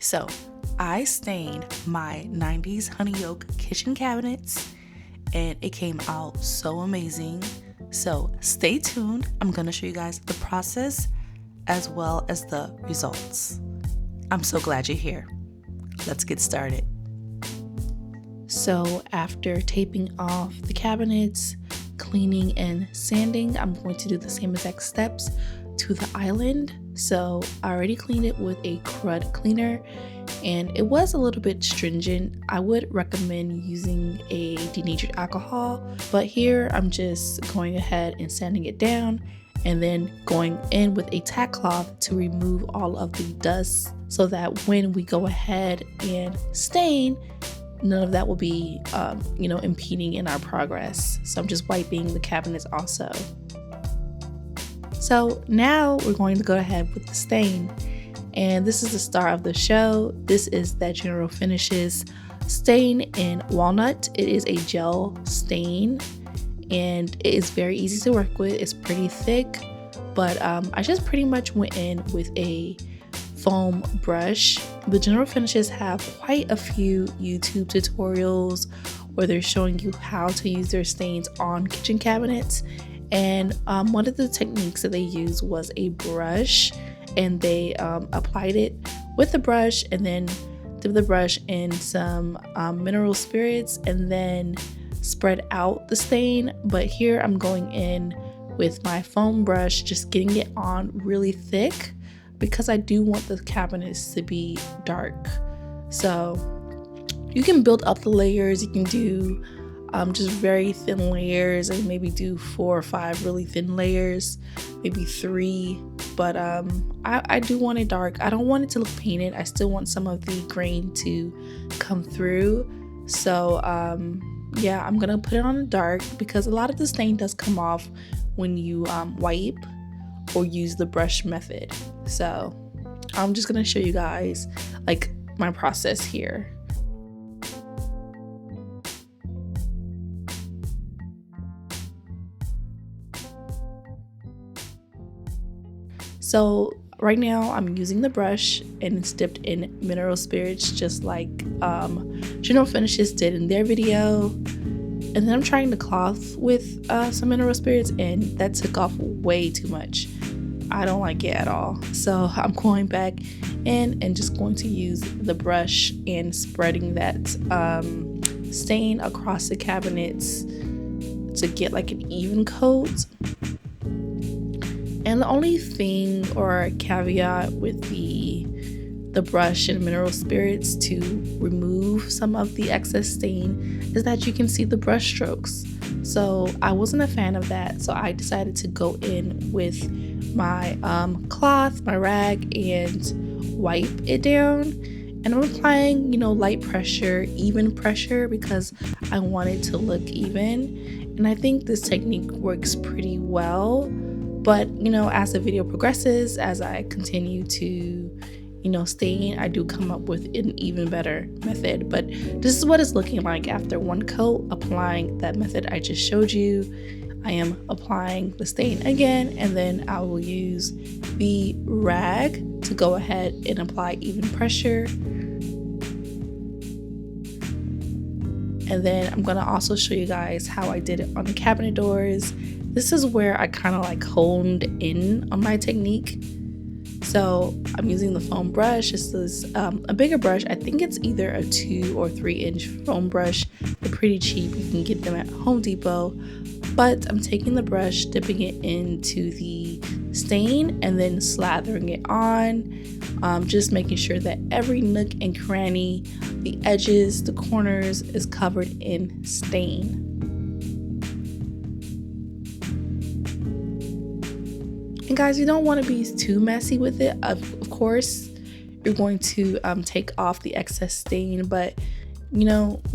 So I stained my 90s honey oak kitchen cabinets and it came out so amazing. So stay tuned. I'm going to show you guys the process as well as the results. I'm so glad you're here. Let's get started. So after taping off the cabinets, cleaning and sanding, I'm going to do the same exact steps to the island. So I already cleaned it with a Krud Cleaner and it was a little bit stringent. I would recommend using a denatured alcohol, but here I'm just going ahead and sanding it down and then going in with a tack cloth to remove all of the dust so that when we go ahead and stain, none of that will be impeding in our progress. So I'm just wiping the cabinets also. So now we're going to go ahead with the stain, and this is the star of the show. This is that General Finishes stain in walnut. It is a gel stain and it is very easy to work with. It's pretty thick, but I just pretty much went in with a foam brush. The General Finishes have quite a few YouTube tutorials where they're showing you how to use their stains on kitchen cabinets. And one of the techniques that they used was a brush, and they applied it with the brush and then dipped the brush in some mineral spirits and then spread out the stain. But here I'm going in with my foam brush, just getting it on really thick because I do want the cabinets to be dark. So you can build up the layers. You can do just very thin layers and maybe do 4 or 5 really thin layers, maybe 3, but I do want it dark. I don't want it to look painted. I still want some of the grain to come through. So yeah, I'm gonna put it on the dark because a lot of the stain does come off when you wipe or use the brush method. So I'm just gonna show you guys like my process here. So right now I'm using the brush and it's dipped in mineral spirits just like General Finishes did in their video. And then I'm trying the cloth with some mineral spirits and that took off way too much. I don't like it at all. So I'm going back in and just going to use the brush and spreading that stain across the cabinets to get like an even coat. And the only thing or caveat with the brush and mineral spirits to remove some of the excess stain is that you can see the brush strokes. So I wasn't a fan of that, so I decided to go in with my cloth, my rag, and wipe it down. And I'm applying, light pressure, even pressure, because I want it to look even. And I think this technique works pretty well. But, as the video progresses, as I continue to, stain, I do come up with an even better method. But this is what it's looking like after one coat, applying that method I just showed you. I am applying the stain again, and then I will use the rag to go ahead and apply even pressure. And then I'm going to also show you guys how I did it on the cabinet doors. This is where I kind of like honed in on my technique. So I'm using the foam brush. This is a bigger brush. I think it's either a 2 or 3 inch foam brush. They're pretty cheap. You can get them at Home Depot. But I'm taking the brush, dipping it into the stain, and then slathering it on. Just making sure that every nook and cranny, the edges, the corners is covered in stain. And guys, you don't want to be too messy with it. Of course, you're going to take off the excess stain, but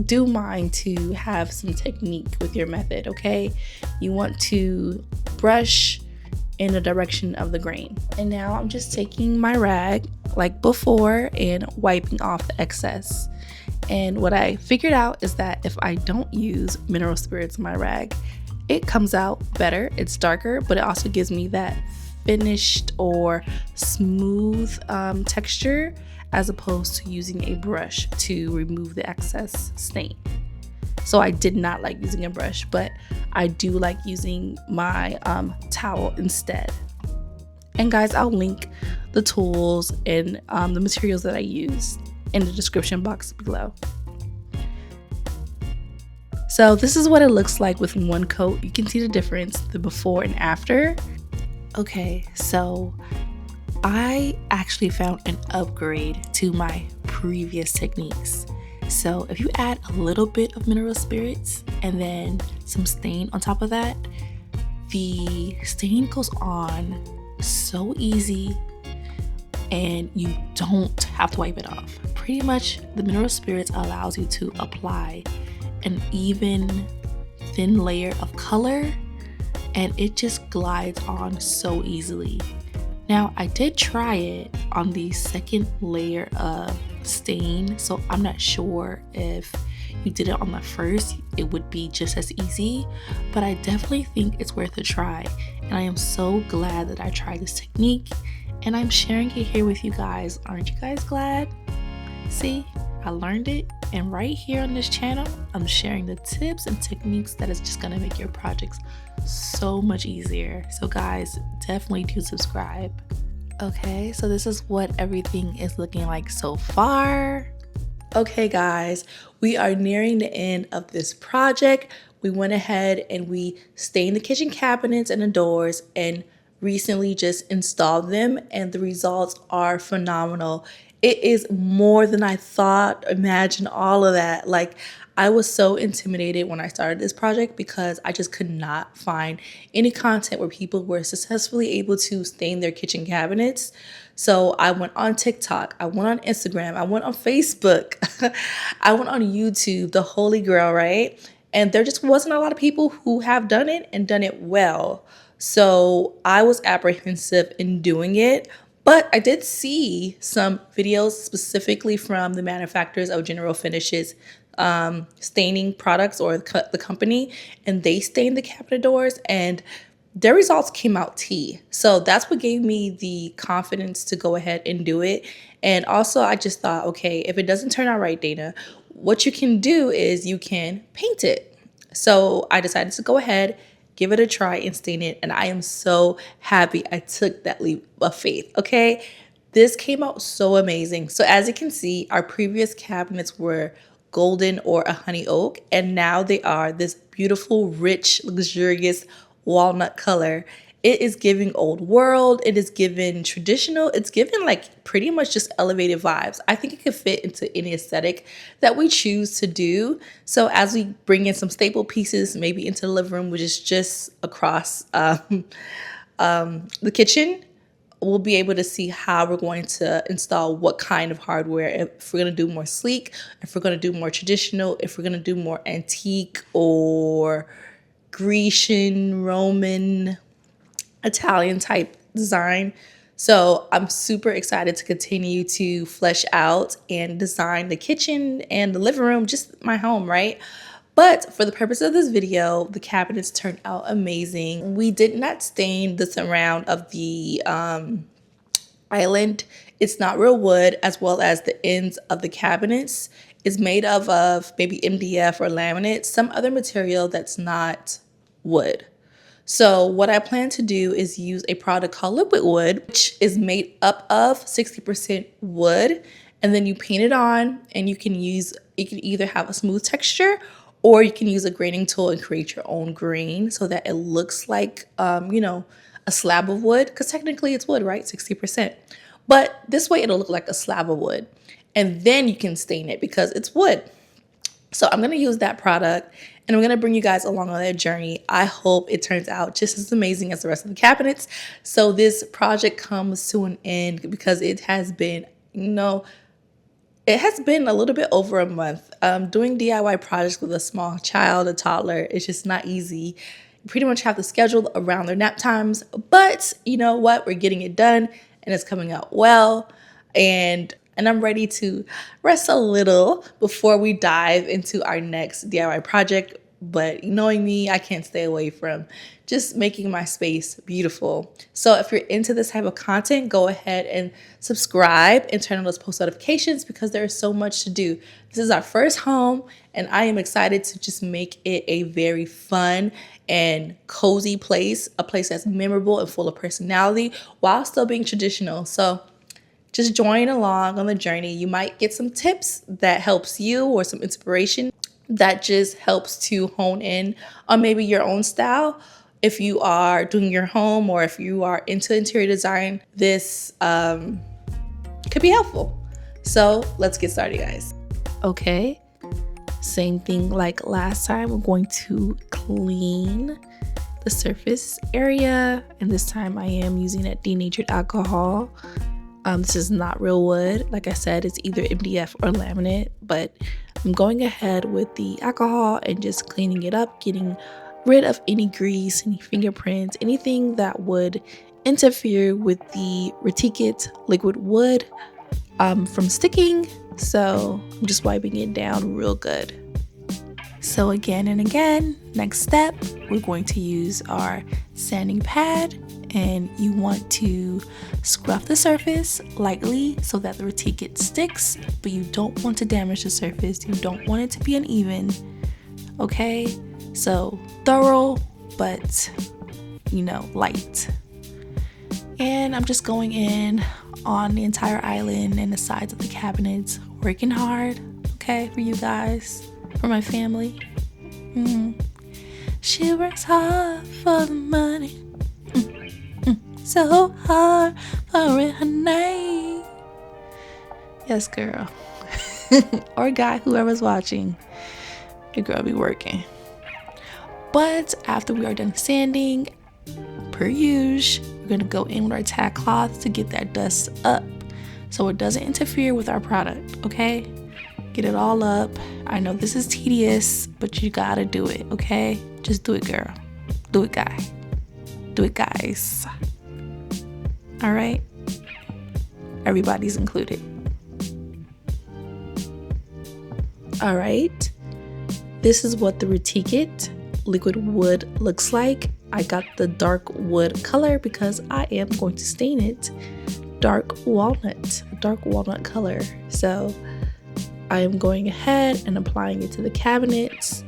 do mind to have some technique with your method, okay? You want to brush in the direction of the grain. And now I'm just taking my rag like before and wiping off the excess. And what I figured out is that if I don't use mineral spirits in my rag, it comes out better. It's darker, but it also gives me that finished or smooth texture as opposed to using a brush to remove the excess stain. So I did not like using a brush, but I do like using my towel instead. And guys, I'll link the tools and the materials that I used in the description box below. So this is what it looks like with one coat. You can see the difference, the before and after. Okay, so I actually found an upgrade to my previous techniques. So if you add a little bit of mineral spirits and then some stain on top of that, the stain goes on so easy and you don't have to wipe it off. Pretty much the mineral spirits allows you to apply an even thin layer of color and it just glides on so easily. Now I did try it on the second layer of stain, so I'm not sure if you did it on the first it would be just as easy, but I definitely think it's worth a try, and I am so glad that I tried this technique and I'm sharing it here with you guys. Aren't you guys glad? See, I learned it, and right here on this channel I'm sharing the tips and techniques that is just gonna make your projects so much easier. So guys, definitely do subscribe. Okay, so this is what everything is looking like so far. Okay guys, we are nearing the end of this project. We went ahead and we stained the kitchen cabinets and the doors and recently just installed them, and the results are phenomenal. It is more than I thought. Imagine all of that. Like, I was so intimidated when I started this project because I just could not find any content where people were successfully able to stain their kitchen cabinets. So I went on TikTok, I went on Instagram, I went on Facebook, I went on YouTube, the holy grail, right? And there just wasn't a lot of people who have done it and done it well. So I was apprehensive in doing it, but I did see some videos specifically from the manufacturers of General Finishes staining products, or the company, and they stained the cabinet doors and their results came out tea. So that's what gave me the confidence to go ahead and do it. And also I just thought, okay, if it doesn't turn out right, Dana, what you can do is you can paint it. So I decided to go ahead, give it a try and stain it, and I am so happy I took that leap of faith. Okay, this came out so amazing. So as you can see, our previous cabinets were golden or a honey oak, and now they are this beautiful, rich, luxurious walnut color. It is giving old world, it is giving traditional, it's giving like pretty much just elevated vibes. I think it could fit into any aesthetic that we choose to do. So as we bring in some staple pieces, maybe into the living room, which is just across the kitchen, we'll be able to see how we're going to install what kind of hardware. If we're going to do more sleek, if we're going to do more traditional, if we're going to do more antique or Grecian, Roman, Italian type design. So I'm super excited to continue to flesh out and design the kitchen and the living room, just my home, right? But for the purpose of this video, the cabinets turned out amazing. We did not stain the surround of the island. It's not real wood, as well as the ends of the cabinets is made of maybe MDF or laminate, some other material that's not wood. So what I plan to do is use a product called Liquid Wood, which is made up of 60% wood, and then you paint it on, and you can either have a smooth texture or you can use a graining tool and create your own grain so that it looks like, you know, a slab of wood, because technically it's wood, right? 60%. But this way it'll look like a slab of wood, and then you can stain it because it's wood. So I'm going to use that product, and I'm going to bring you guys along on that journey. I hope it turns out just as amazing as the rest of the cabinets. So this project comes to an end because it has been, you know, it has been a little bit over a month. Doing DIY projects with a small child, a toddler, it's just not easy. You pretty much have to schedule around their nap times, but you know what? We're getting it done, and it's coming out well. And I'm ready to rest a little before we dive into our next DIY project. but knowing me, I can't stay away from just making my space beautiful. So if you're into this type of content, go ahead and subscribe and turn on those post notifications because there is so much to do. This is our first home, and I am excited to just make it a very fun and cozy place, a place that's memorable and full of personality while still being traditional. So just join along on the journey. You might get some tips that helps you or some inspiration that just helps to hone in on maybe your own style. If you are doing your home or if you are into interior design, this could be helpful. So let's get started, guys. Okay, same thing like last time. We're going to clean the surface area, and this time I am using that denatured alcohol. This is not real wood. Like I said, it's either MDF or laminate, but I'm going ahead with the alcohol and just cleaning it up, getting rid of any grease, any fingerprints, anything that would interfere with the Retique liquid wood from sticking. So I'm just wiping it down real good. So again and again, next step, we're going to use our sanding pad, and you want to scrub the surface lightly so that the Retique sticks, but you don't want to damage the surface. You don't want it to be uneven. Okay, so thorough, but light. And I'm just going in on the entire island and the sides of the cabinets, working hard, okay, for you guys, for my family. She works hard for the money, so hard for her name. Yes, girl. Or guy, whoever's watching, your girl be working. But after we are done sanding, per usual, we're gonna go in with our tack cloth to get that dust up so it doesn't interfere with our product, okay? Get it all up. I know this is tedious, but you gotta do it, okay? Just do it, girl. Do it, guy. Do it, guys. All right? Everybody's included. All right. This is what the Retique liquid wood looks like. I got the dark wood color because I am going to stain it dark walnut color. So I am going ahead and applying it to the cabinets,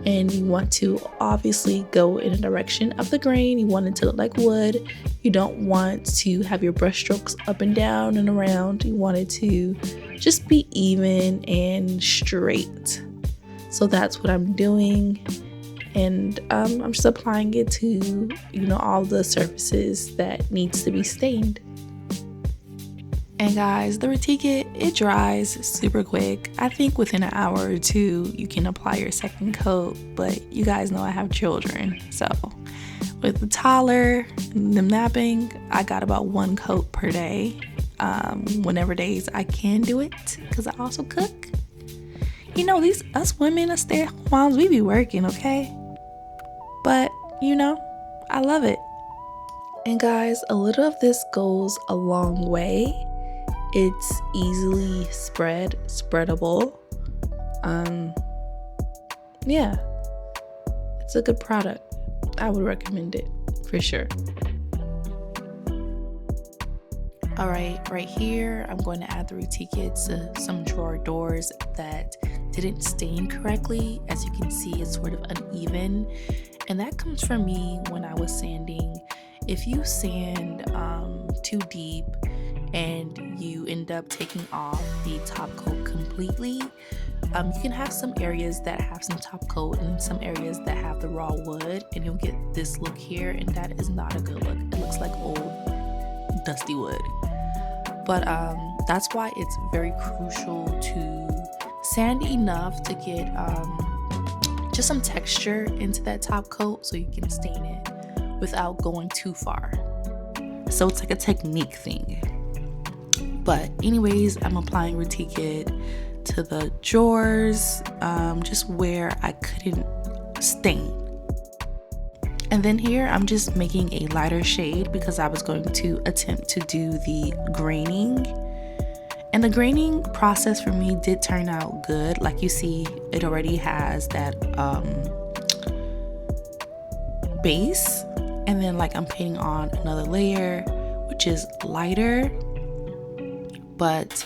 and you want to obviously go in the direction of the grain. You want it to look like wood. You don't want to have your brush strokes up and down and around. You want it to just be even and straight. So that's what I'm doing, and I'm just applying it to all the surfaces that needs to be stained. And guys, the Retique, it dries super quick. I think within an hour or two, you can apply your second coat, but you guys know I have children. So with the toddler, them napping, I got about one coat per day. Whenever days I can do it, because I also cook. Us women, us stay-at-home moms, we be working, okay? But, I love it. And guys, a little of this goes a long way. It's easily spreadable. Yeah, it's a good product. I would recommend it for sure. All right here, I'm going to add the Retique to some drawer doors that didn't stain correctly. As you can see, it's sort of uneven, and that comes from me when I was sanding. If you sand too deep and you end up taking off the top coat completely, you can have some areas that have some top coat and some areas that have the raw wood, and you'll get this look here, and that is not a good look. It looks like old dusty wood. But that's why it's very crucial to sand enough to get just some texture into that top coat so you can stain it without going too far. So it's like a technique thing. But anyways, I'm applying Retique to the drawers, just where I couldn't stain. And then here I'm just making a lighter shade because I was going to attempt to do the graining. And the graining process for me did turn out good. Like you see, it already has that base, and then like I'm painting on another layer which is lighter, but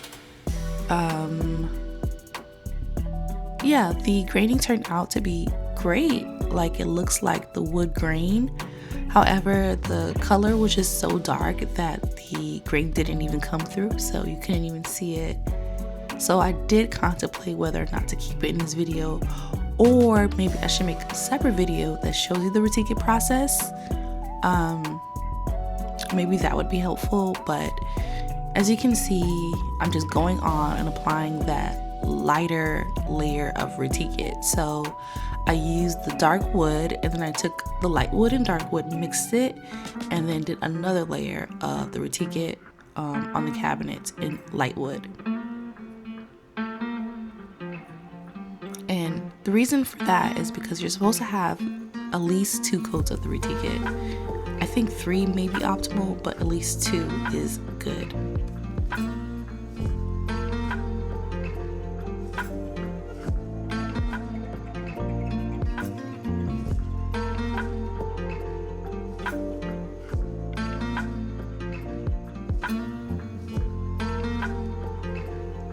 yeah, the graining turned out to be great. Like it looks like the wood grain. However, the color was just so dark that the grain didn't even come through, so you couldn't even see it. So I did contemplate whether or not to keep it in this video, or maybe I should make a separate video that shows you the Retique process. Maybe that would be helpful, but as you can see, I'm just going on and applying that lighter layer of Retique. So I used the dark wood, and then I took the light wood and dark wood, mixed it, and then did another layer of the Retique on the cabinet in light wood. And the reason for that is because you're supposed to have at least 2 coats of the Retique. I think 3 may be optimal, but at least 2 is good.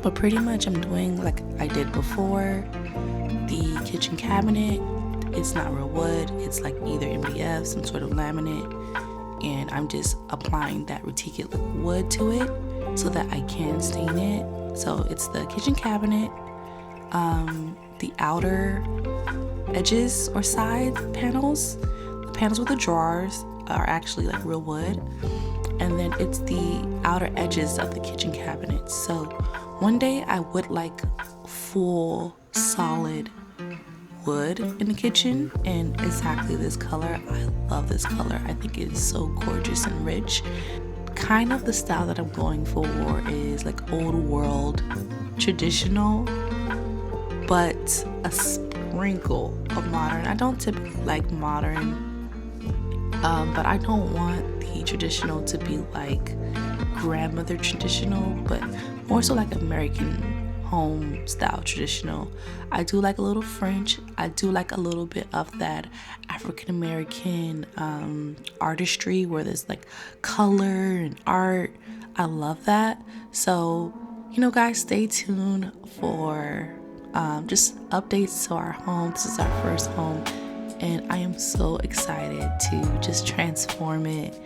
But pretty much I'm doing like I did before. The kitchen cabinet, it's not real wood, it's like either MDF, some sort of laminate, and I'm just applying that Retique wood to it so that I can stain it. So it's the kitchen cabinet, the outer edges or side panels, the panels with the drawers are actually like real wood, and then it's the outer edges of the kitchen cabinet. So one day I would like full solid wood in the kitchen, and exactly this color. I love this color. I think it is so gorgeous and rich. Kind of the style that I'm going for is like old world traditional, but a sprinkle of modern. I don't typically like modern, but I don't want the traditional to be like grandmother traditional, but more so like American home style traditional. I do like a little French. I do like a little bit of that African American artistry where there's like color and art. I love that. So, you know, guys, stay tuned for just updates to our home. This is our first home, and I am so excited to just transform it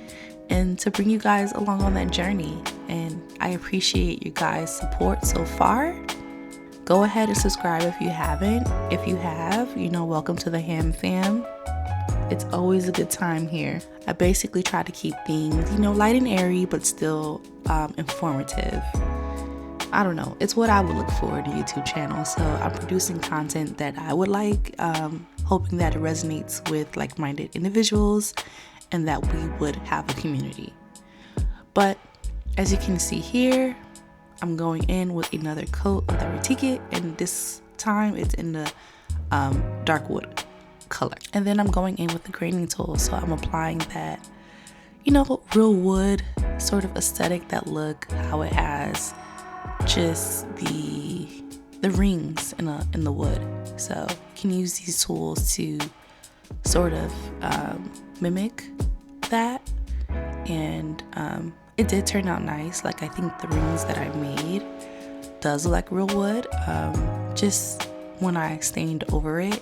and to bring you guys along on that journey. And I appreciate you guys' support so far. Go ahead and subscribe if you haven't. If you have, you know, welcome to the Ham Fam. It's always a good time here. I basically try to keep things, you know, light and airy, but still informative. I don't know. It's what I would look for in a YouTube channel. So I'm producing content that I would like, hoping that it resonates with like-minded individuals and that we would have a community. But as you can see here, I'm going in with another coat of the Retique, and this time it's in the dark wood color. And then I'm going in with the graining tool, so I'm applying that, you know, real wood sort of aesthetic, that look, how it has just the rings in the wood. So you can use these tools to sort of mimic that, and it did turn out nice. Like I think the rings that I made does look like real wood. Just when I stained over it,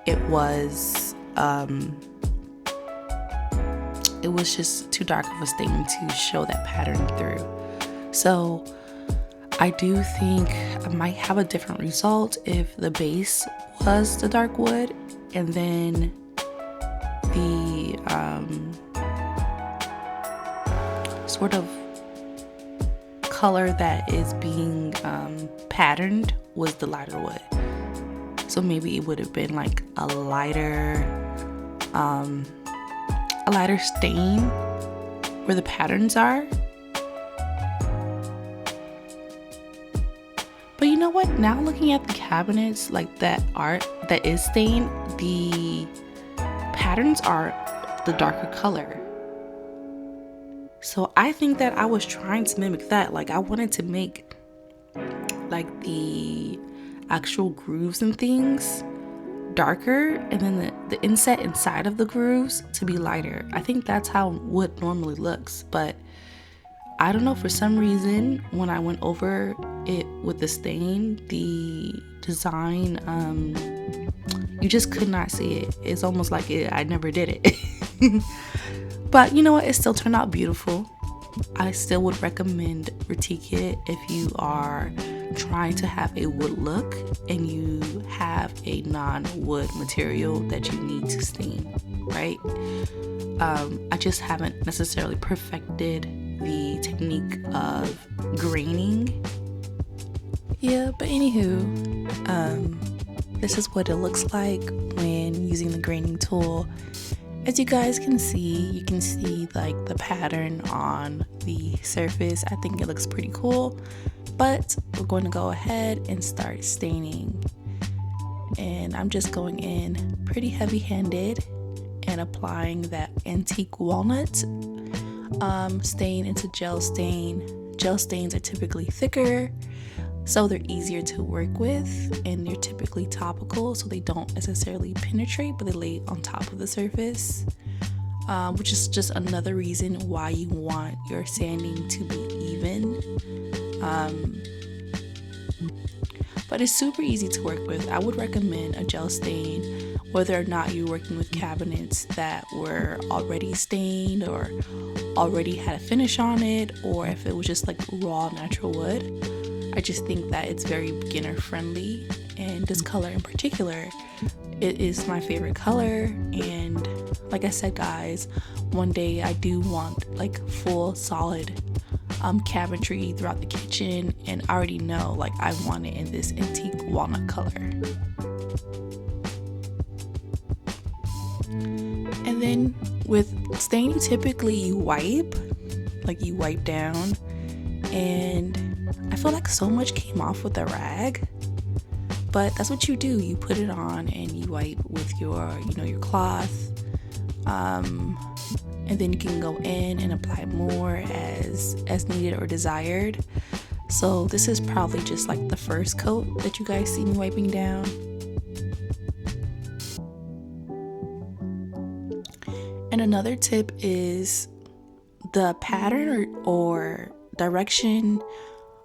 it was just too dark of a stain to show that pattern through. So I do think I might have a different result if the base was the dark wood and then the sort of color that is being patterned was the lighter wood. So maybe it would have been like a lighter stain where the patterns are. But you know what? Now looking at the cabinets, like that art that is stained, the patterns are the darker color. So I think that I was trying to mimic that. Like I wanted to make like the actual grooves and things darker, and then the inset inside of the grooves to be lighter. I think that's how wood normally looks, but I don't know, for some reason when I went over it with the stain, the design, you just could not see it. It's almost like I never did it. But you know what, it still turned out beautiful. I still would recommend Retique it if you are trying to have a wood look and you have a non-wood material that you need to stain, right? I just haven't necessarily perfected the technique of graining. Yeah, but anywho, this is what it looks like when using the graining tool. As you guys can see, like the pattern on the surface. I think it looks pretty cool, but we're going to go ahead and start staining. And I'm just going in pretty heavy-handed and applying that antique walnut stain into gel stain. Gel stains are typically thicker, so they're easier to work with, and they're typically topical, so they don't necessarily penetrate, but they lay on top of the surface, which is just another reason why you want your sanding to be even. But it's super easy to work with. I would recommend a gel stain, whether or not you're working with cabinets that were already stained or already had a finish on it, or if it was just like raw natural wood. I just think that it's very beginner friendly, and this color in particular, it is my favorite color. And like I said, guys, one day I do want like full solid cabinetry throughout the kitchen, and I already know like I want it in this antique walnut color. And then with staining, typically you wipe down, and I feel like so much came off with a rag, but that's what you do. You put it on and you wipe with your cloth, and then you can go in and apply more as needed or desired. So this is probably just like the first coat that you guys see me wiping down. And another tip is the pattern or direction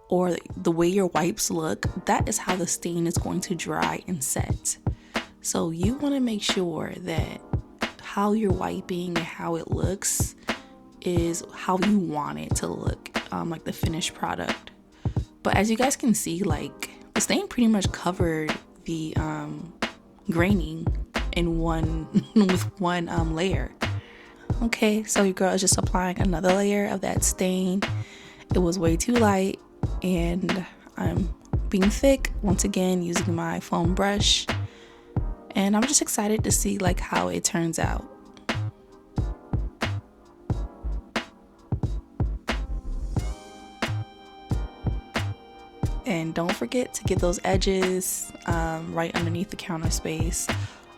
or the way your wipes look, that is how the stain is going to dry and set. So you want to make sure that how you're wiping and how it looks is how you want it to look, like the finished product. But as you guys can see, like the stain pretty much covered the graining in with one layer. Okay, so your girl is just applying another layer of that stain. It was way too light, and I'm being thick once again using my foam brush, and I'm just excited to see like how it turns out. And don't forget to get those edges right underneath the counter space,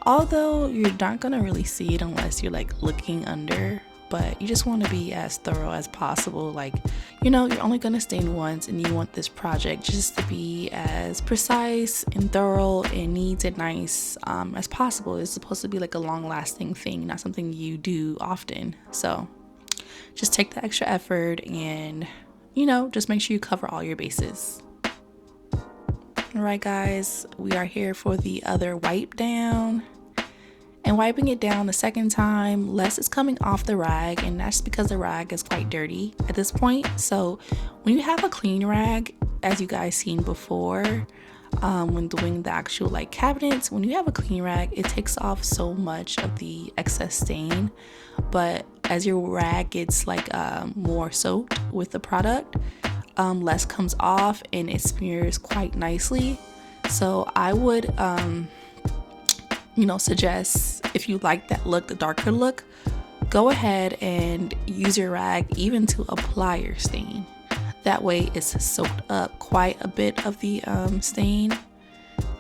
although you're not gonna really see it unless you're like looking under. But you just want to be as thorough as possible. Like, you're only going to stain once, and you want this project just to be as precise and thorough and neat and nice as possible. It's supposed to be like a long-lasting thing, not something you do often. So just take the extra effort and, just make sure you cover all your bases. All right, guys, we are here for the other wipe down. And wiping it down the second time, less is coming off the rag, and that's because the rag is quite dirty at this point. So when you have a clean rag, as you guys seen before, when doing the actual like cabinets, when you have a clean rag, it takes off so much of the excess stain. But as your rag gets like more soaked with the product, less comes off and it smears quite nicely. So I would suggest, if you like that look, the darker look, go ahead and use your rag even to apply your stain. That way it's soaked up quite a bit of the stain.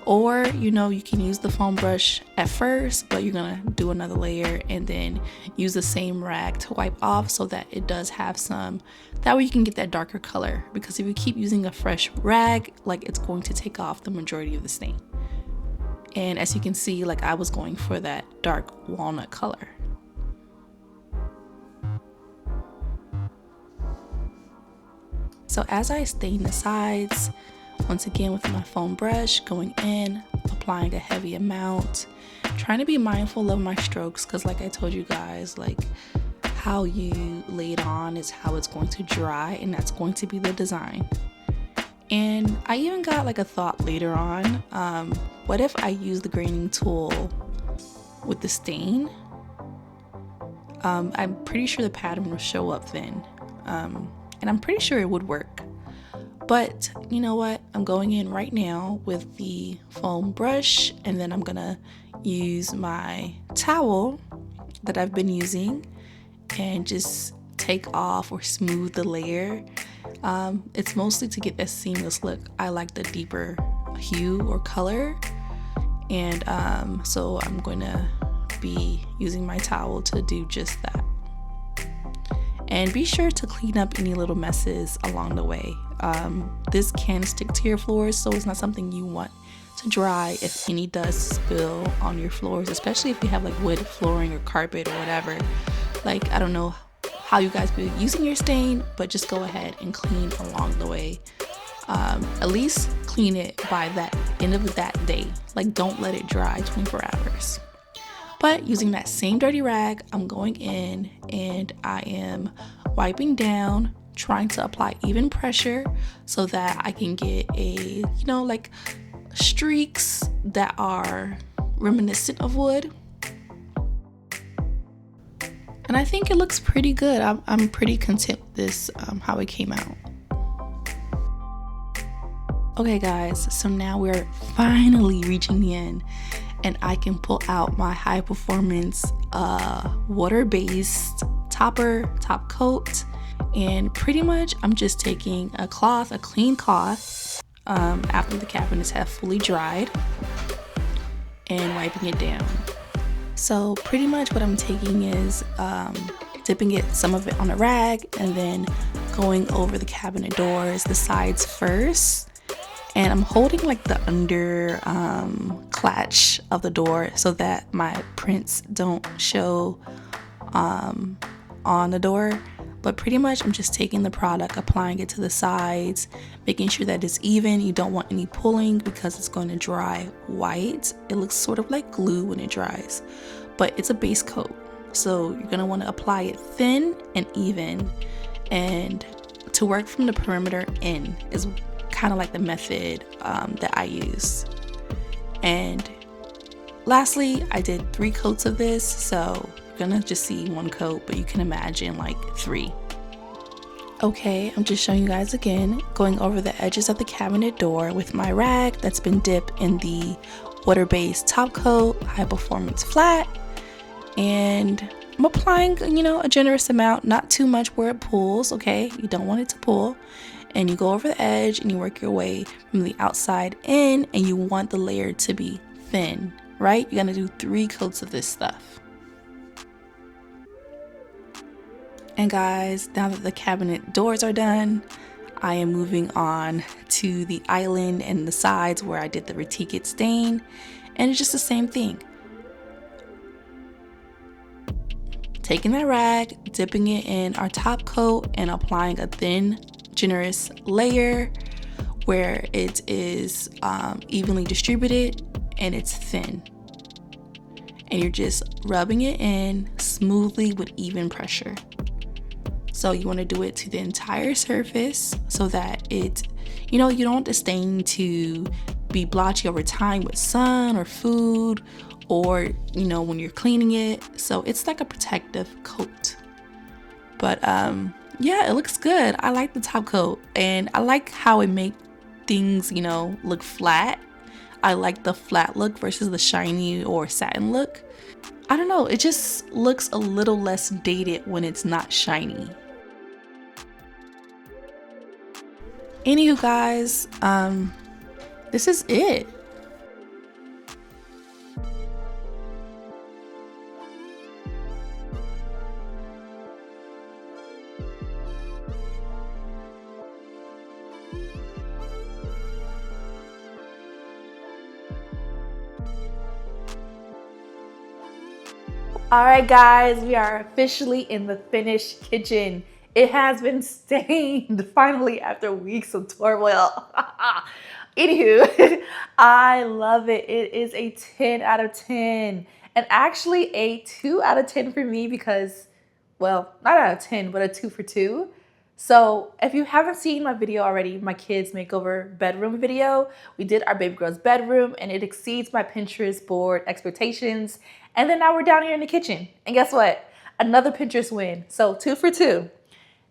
Or you can use the foam brush at first, but you're gonna do another layer and then use the same rag to wipe off, so that it does have some, that way you can get that darker color. Because if you keep using a fresh rag, like, it's going to take off the majority of the stain. And as you can see, like I was going for that dark walnut color. So as I stain the sides, once again with my foam brush, going in, applying a heavy amount, trying to be mindful of my strokes, because like I told you guys, like how you lay it on is how it's going to dry, and that's going to be the design. And I even got like a thought later on, what if I use the graining tool with the stain? I'm pretty sure the pattern will show up then, and I'm pretty sure it would work. But you know what, I'm going in right now with the foam brush, and then I'm gonna use my towel that I've been using and just take off or smooth the layer. It's mostly to get that seamless look. I like the deeper hue or color, and so I'm going to be using my towel to do just that. And be sure to clean up any little messes along the way. This can stick to your floors, so it's not something you want to dry if any does spill on your floors, especially if you have like wood flooring or carpet or whatever. Like, I don't know how you guys be using your stain, but just go ahead and clean along the way. At least clean it by that end of that day. Like, don't let it dry 24 hours. But using that same dirty rag, I'm going in and I am wiping down, trying to apply even pressure so that I can get a, like streaks that are reminiscent of wood. And I think it looks pretty good. I'm pretty content with this, how it came out. Okay guys, so now we're finally reaching the end, and I can pull out my high performance water-based top coat. And pretty much I'm just taking a clean cloth, after the cabinets have fully dried, and wiping it down. So pretty much what I'm taking is dipping some of it on a rag, and then going over the cabinet doors, the sides first. And I'm holding like the under clutch of the door so that my prints don't show on the door. But pretty much I'm just taking the product, applying it to the sides, making sure that it's even. You don't want any pulling because it's going to dry white. It looks sort of like glue when it dries, but it's a base coat. So you're going to want to apply it thin and even, and to work from the perimeter in is kind of like the method that I use. And lastly, I did 3 coats of this, so you're gonna just see 1 coat, but you can imagine like 3. Okay, I'm just showing you guys again, going over the edges of the cabinet door with my rag that's been dipped in the water-based top coat, high performance flat, and I'm applying, a generous amount, not too much where it pulls, okay? You don't want it to pull. And you go over the edge and you work your way from the outside in, and you want the layer to be thin, right? You're gonna do 3 coats of this stuff. And guys, now that the cabinet doors are done, I am moving on to the island and the sides where I did the Retique stain, and it's just the same thing. Taking that rag, dipping it in our top coat, and applying a thin, generous layer where it is evenly distributed and it's thin, and you're just rubbing it in smoothly with even pressure. So you want to do it to the entire surface so that it, you don't want the stain to be blotchy over time with sun or food, or when you're cleaning it. So it's like a protective coat. But yeah, it looks good. I like the top coat, and I like how it makes things, look flat. I like the flat look versus the shiny or satin look. I don't know, it just looks a little less dated when it's not shiny. Anywho guys, this is it. All right, guys, we are officially in the finished kitchen. It has been stained finally after weeks of turmoil. Anywho, I love it. It is a 10 out of 10 and actually a 2 out of 10 for me because, well, not out of 10, but a 2 for 2. So if you haven't seen my video already, my kids makeover bedroom video, we did our baby girl's bedroom and it exceeds my Pinterest board expectations. And then now we're down here in the kitchen. And guess what? Another Pinterest win. So 2 for 2.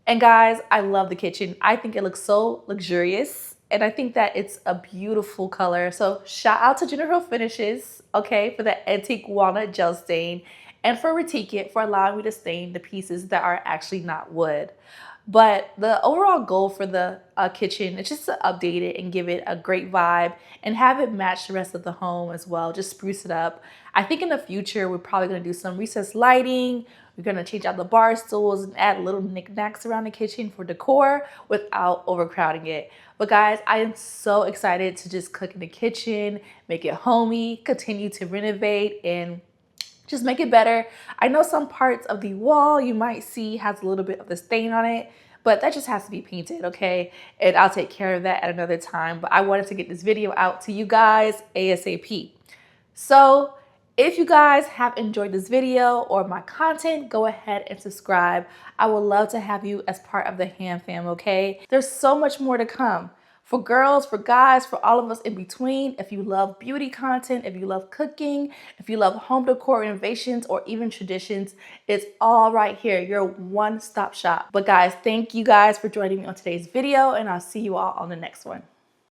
And guys, I love the kitchen. I think it looks so luxurious. And I think that it's a beautiful color. So shout out to General Finishes, okay, for the antique walnut gel stain. And for Retique for allowing me to stain the pieces that are actually not wood. But the overall goal for the kitchen is just to update it and give it a great vibe and have it match the rest of the home as well. Just spruce it up. I think in the future, we're probably going to do some recessed lighting. We're going to change out the bar stools and add little knickknacks around the kitchen for decor without overcrowding it. But guys, I am so excited to just cook in the kitchen, make it homey, continue to renovate, and just make it better. I know some parts of the wall you might see has a little bit of the stain on it, but that just has to be painted, okay? And I'll take care of that at another time. But I wanted to get this video out to you guys ASAP. So if you guys have enjoyed this video or my content, go ahead and subscribe. I would love to have you as part of the Ham Fam, okay? There's so much more to come. For girls, for guys, for all of us in between, if you love beauty content, if you love cooking, if you love home decor renovations, or even traditions, it's all right here. You're a one-stop shop. But guys, thank you guys for joining me on today's video, and I'll see you all on the next one.